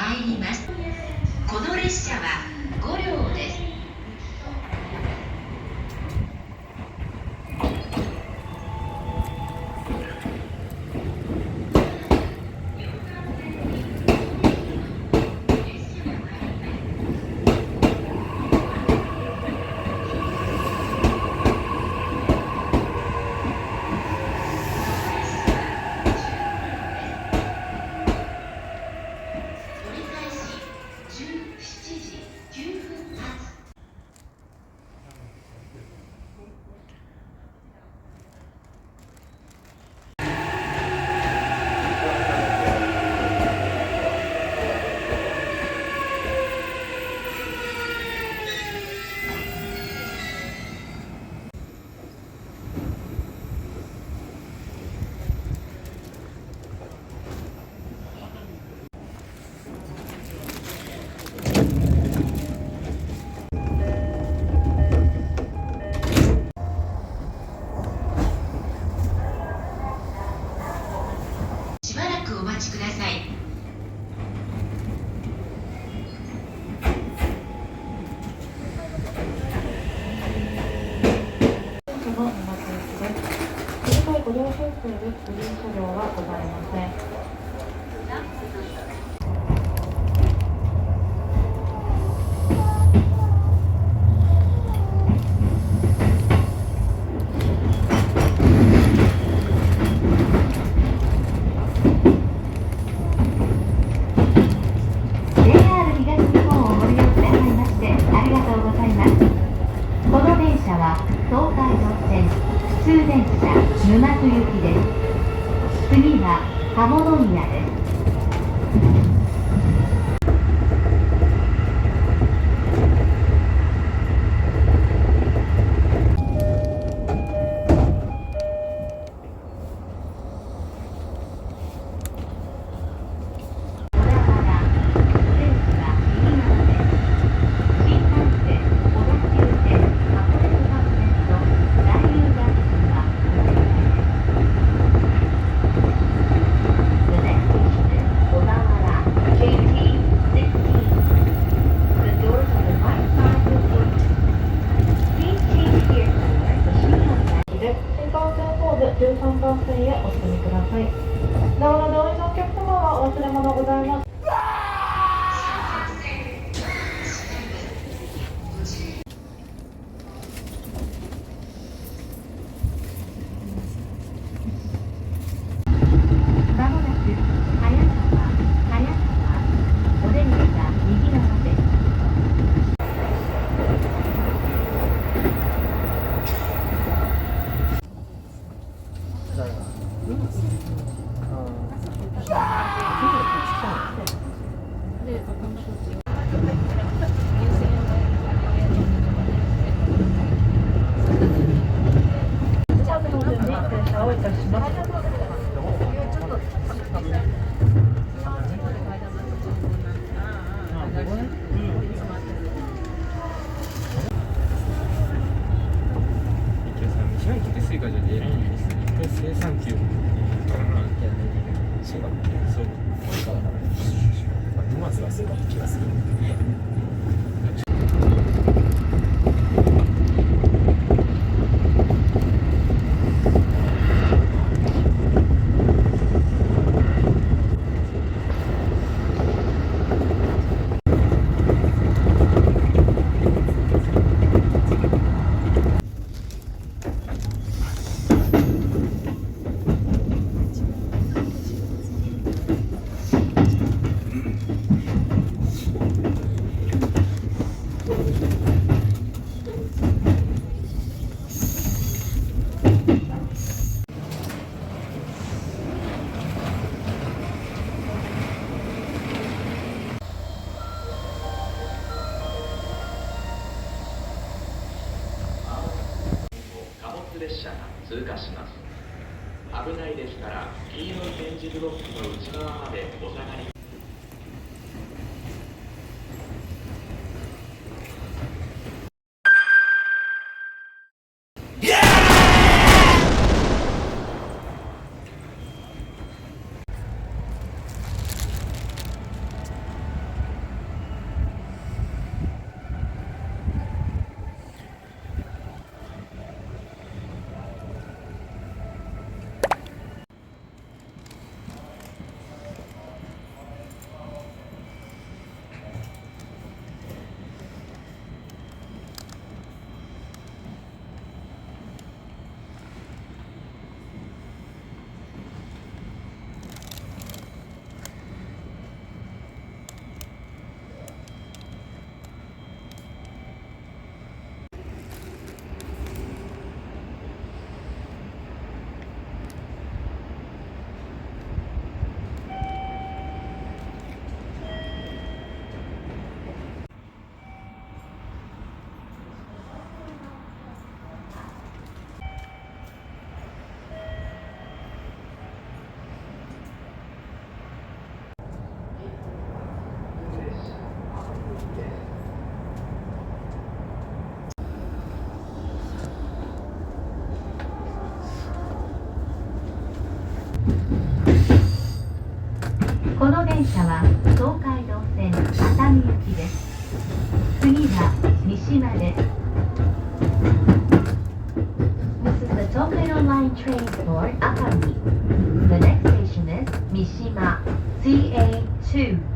参ります。この列車は5両です。しばらくお待ちください。短いご両親数で通院車両はございません。東海道線普通電車沼津行きです。次は鴨宮です。13番線へお進みください。なお、同意のお客様はお忘れ物ございます。まもなく早川お出口が右側です。生産給からの案件そうだね、そう多いからな、沼津がそうだった気がする。列車が通過します。危ないですから黄色い点字ブロックの内側までお下がり。この電車は東海道線熱海行きです。次は三島です。This is the Tokaido Line train for Atami. The next station is Mishima, CA2.